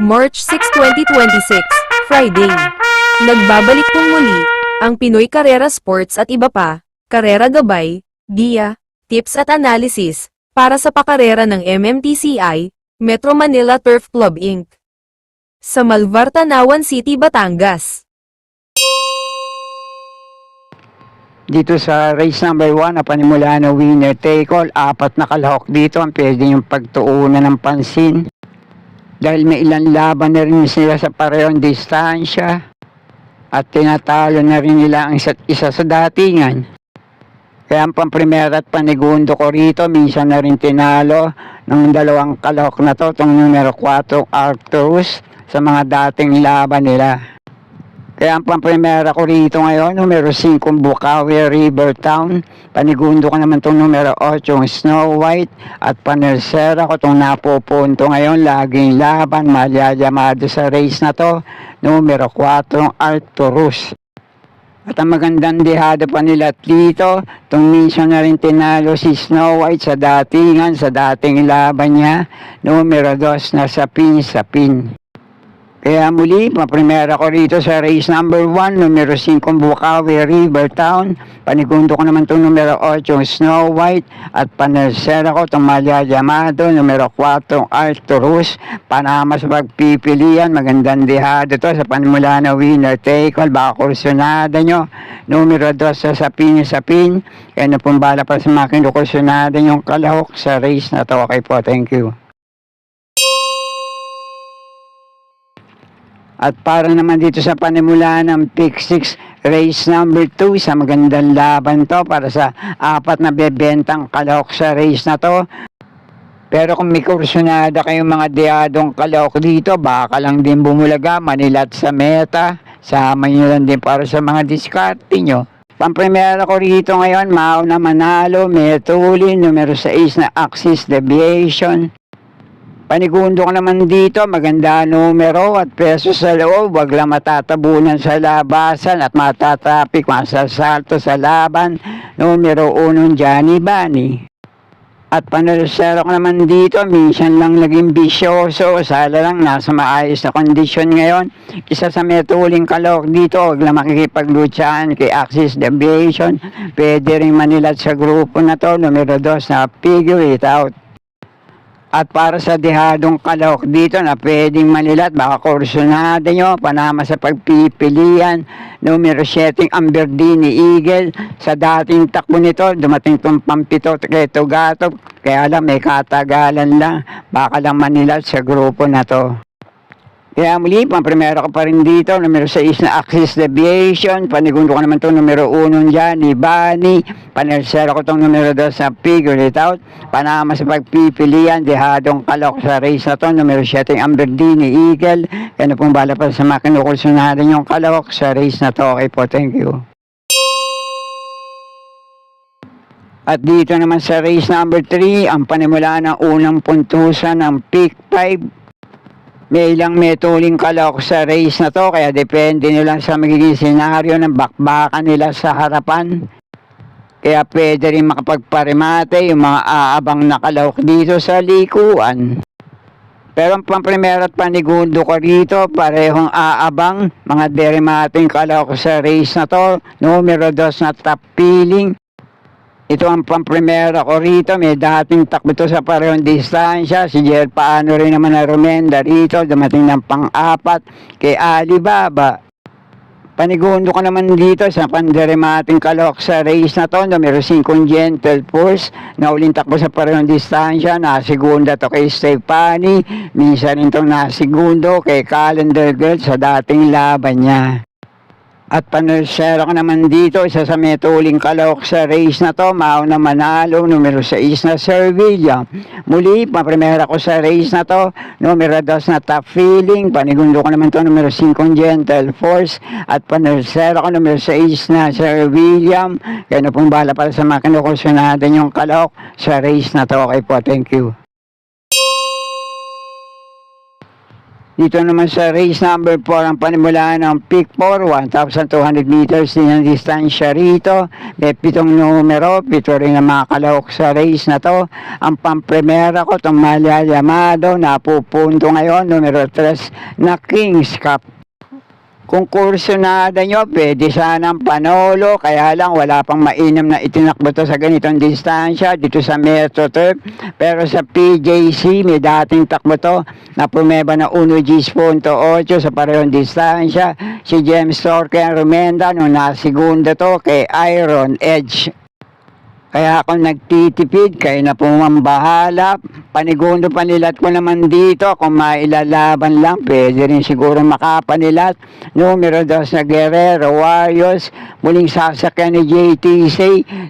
March 6, 2026, Friday. Nagbabalik pong muli, ang Pinoy Karera Sports at iba pa, karera gabay, giya, tips at analysis, para sa pakarera ng MMTCI, Metro Manila Turf Club Inc. Sa Malvar, Tanawan City, Batangas. Dito sa race number 1 na panimula na winner take all, 4 na kalahok dito ang pwede yung pagtuunan ng pansin. Dahil may ilang laban na rin sila sa parehong distansya at tinatalo na rin nila ang isa't isa sa datingan. Kaya ang pamprimera at panigundo ko rito, minsan na rin tinalo ng dalawang kalahok na to, itong numero 4 Arcturus sa mga dating laban nila. Kaya ang pamprimera ko rito ngayon, numero 5 Bukawi Rivertown, panigundo ko naman itong numero 8 Snow White, at panersera ko itong napupunto ngayon, laging laban, malyayamado sa race na to, numero 4 Arcturus. At ang magandang dehado pa nila dito, itong minsan na rin tinalo si Snow White sa datingan, sa dating laban niya, numero 2 na sapin. Kaya muli, paprimera ko rito sa race number 1, numero 5 Bukawi Rivertown, panigundo ko naman itong numero 8 Snow White, at panersera ko itong malyayamado, numero 4 Arcturus, Panama sa pagpipilian, magandang dehado to sa panimula na winner take all, baka kursunada nyo, numero 2 sa sapin, kaya napumbala pa sa mga kinukursunada yung kalahok sa race na to. Okay po, thank you. At para naman dito sa panimula ng pick 6 race number 2, sa magandang laban to para sa 4 na bebentang kalahok sa race na to. Pero kung may kursunada kayong mga dehadong kalahok dito, baka lang din bumulaga, manilat sa meta, sama nyo lang din para sa mga diskarte nyo. Pamprimera ko rito ngayon, Mauna Manalo, Metuli, numero 6 na Axis Deviation. Panigundo ko naman dito, maganda numero at peso sa loob, wag lang matatabunan sa labasan at matatrapik, masasalto sa laban, numero 1 Johnny Bunny. At panersero ko naman dito, minsan lang naging bisyoso, sala lang nasa maayos na kondisyon ngayon. Isa sa metuling kalahok dito, wag lang makikipaglutsaan kay Axis Deviation, pwede rin manilat sa grupo na to, numero 2 na Figure It Out. At para sa dehadong kalahok dito na pwedeng manilat, baka kursunada nyo, Panama sa pagpipilian, numero 7 Amberdini Eagle, sa dating takbo nito, dumating itong pampito kay Tugatog, kaya lang may katagalan lang, baka lang manilat sa grupo na to. Kaya muli, pamprimera ko pa rin dito, numero 6 na Axis Deviation, panigundo ko naman itong numero 1 Johnny Bunny, panersero ko itong numero 2 sa Figure It Out, Panama sa pagpipilian, dehadong kalahok sa race na to, numero 7 Amberdini Eagle, kaya na pong bala pa sa mga kinukursunahan yung kalahok sa race na to. Okay po, thank you. At dito naman sa race number 3, ang panimula ng unang puntusan ng pick 5, may ilang metuling kalahok sa race na to, kaya depende nila sa magiging senaryo ng bakbakan nila sa harapan. Kaya pwede rin makapagparimate yung mga aabang na kalahok dito sa likuan. Pero ang pamprimera at panigundo ko rito, parehong aabang, mga derimating kalahok sa race na to, numero 2 na Top Feeling. Ito ang pamprimera ko rito, may dating takbo ito sa parehong distansya, si Jer Paano rin naman na Rumenda rito, dumating ng pang-4 kay Alibaba. Panigundo ko naman dito sa panderimating kalahok sa race na to, numero 5 Gentle Force, na uling takbo sa parehong distansya, nasigunda to kay Stefani, minsan rin itong nasigundo kay Calendar Girl sa dating laban niya. At panersero ko naman dito, isa sa metuling kalahok sa race na to, Mauna Manalo, numero 6 na Servilla. Muli, paprimera ko sa race na to, numero 2 na Top Feeling, panigundo ko naman to, numero 5 Gentle Force, at panersero ko numero 6 na Sir William, kaya na pong bala para sa mga kinukursunahan yung kalahok sa race na to. Okay po, thank you. Dito naman sa race number 4, ang panimulaan ng Peak 4, 1,200 meters din ang distansya rito. May 7 numero, 7 rin ang mga kalahok sa race na to. Ang pampremera ko, itong Malia Llamado, napupunto ngayon, numero 3 na Kings Cup. Kung kursunada nyo, pwede sanang Panolo, kaya lang wala pang mainam na itinakbo to sa ganitong distansya dito sa Metro Turf. Pero sa PJC, may dating takbo to na pumeba na 1.8 sa parehong distansya. Si James Torque ang Rumenda nung nasigunda to kay Iron Edge. Kaya ako nagtitipid, kayo na pumambahala. Panigundo panilat ko naman dito. Kung mailalaban lang, pwede rin siguro makapanilat. Numero 2 na Guerrero Warriors. Muling sasakyan ni JTC.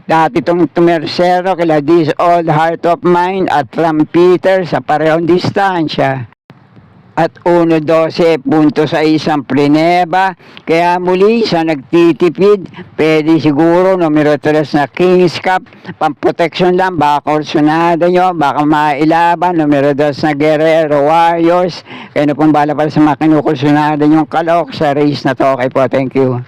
Dati itong Tumersero, kila This Old Heart of Mine at Rampeter sa parehong distansya. At 1.12 punto sa isang Prineba. Kaya muli sa nagtitipid, pwede siguro numero 3 na Kings Cup. Pamproteksyon lang, baka kursunada nyo, baka mailaban. Numero 2 na Guerrero Warriors. Kaya na pong bala para sa mga kinukursunada nyong kalok sa race na to. Okay po, thank you.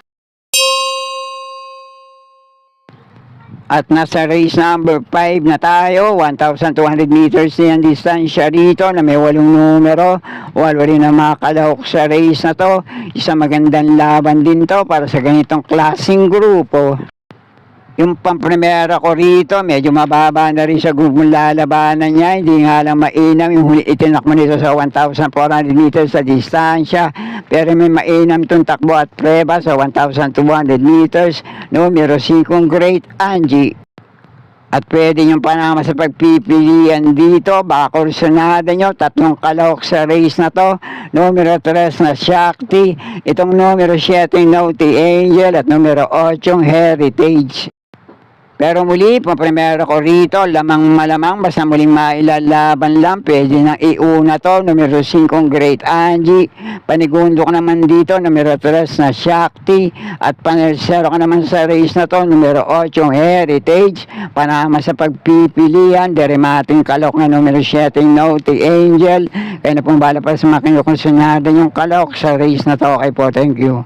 At nasa race number 5 na tayo, 1,200 meters din ang distansya rito na may 8 numero. 8 rin ang mga kalahok sa race na to. Isang magandang laban din to para sa ganitong klaseng grupo. Yung pampremera ko rito, medyo mababa na rin sa grupong lalabanan niya. Hindi nga lang mainam. Yung huli itinakbo nito sa 1,400 meters sa distansya. Pero may mainam itong takbo at preba sa 1,200 meters. Numero 5, Great Angie. At pwede nyo panama sa pagpipilian dito. Baka kursunada nyo, 3 kalahok sa race na to. Numero 3 na Shakti. Itong numero 7, Naughty Angel. At numero 8, Heritage. Pero muli, pampremera ko rito, lamang malamang, basta muling mailalaban lang, pwede nang iuna to, numero 5, Great Angie, panigundo ko naman dito, numero 3 na Shakti, at panersero ko naman sa race na to, numero 8, Heritage, panama sa pagpipilian, derimating kalok na numero 7, Naughty Angel, kaya na pong bala para sa mga kinukonsunada yung kalok sa race na to, okay po, thank you.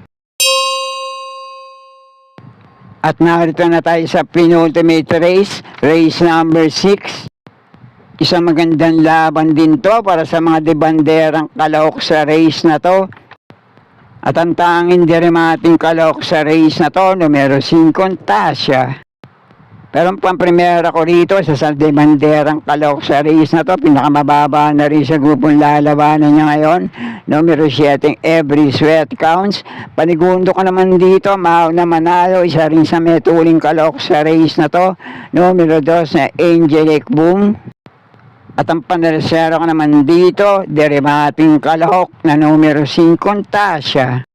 At narito na tayo sa penultimate race, race number 6. Isang magandang laban din to para sa mga debanderang kalahok sa race na to. At ang tanging derimating kalahok sa race na to, numero 5, Tasha. Pero ang pampremera ko rito sa debanderang kalahok sa race na to, pinakamababa na rin sa grupong lalabanan niya ngayon. Numero 7, Every Sweat Counts. Panigundo ko naman dito, Mahal na Manalo, isa rin sa metuling kalahok sa race na to. Numero 2 na Angelic Boom. At ang panersero ko naman dito, derimating kalahok na numero 5, Tasha.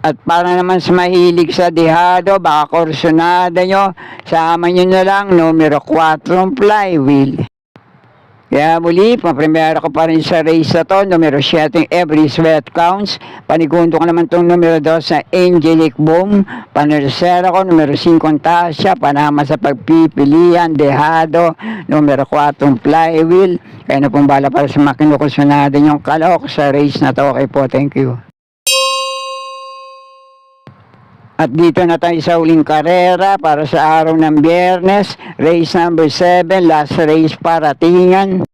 At para naman sa mahilig sa dehado, baka kursunada nyo, sama nyo na lang numero 4, Flywheel. Kaya muli, pampremera ko pa rin sa race na to, numero 7, Every Sweat Counts. Panigundo ko naman itong numero 2 sa Angelic Boom. Panersera ko, numero 5, Tasha. Panama sa pagpipilian, dehado, numero 4, Flywheel. Kaya na pong bala para sa mga kinukursunada nyong kalok sa race na to. Okay po, thank you. At dito na tayo sa uling karera para sa araw ng Biyernes, race number 7, last race paratingan.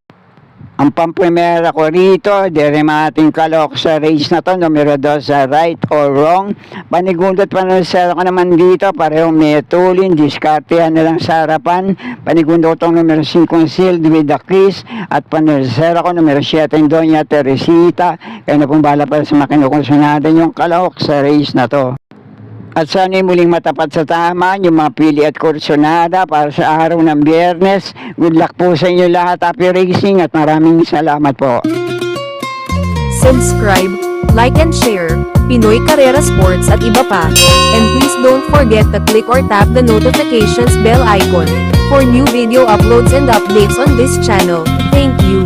Ang pampremera ko rito, derimating kalok sa race na to, numero 2 sa Right or Wrong. Panigundot panersero ko naman dito, parehong metulin, diskartehan na lang sa harapan. Panigundot ko numero 5, Sealed with the Kiss, at panersero ko numero 7, Doña Teresita. Kaya na pong bala para sa makinukonsunada yung kalok sa race na to. At sana'y muling matapat sa tama yung mga pili at kursunada para sa araw ng Biyernes. Good luck po sa inyo lahat. Happy racing at maraming salamat po. Subscribe, like and share, Pinoy Carrera Sports at iba pa. And please don't forget to click or tap the notifications bell icon for new video uploads and updates on this channel. Thank you.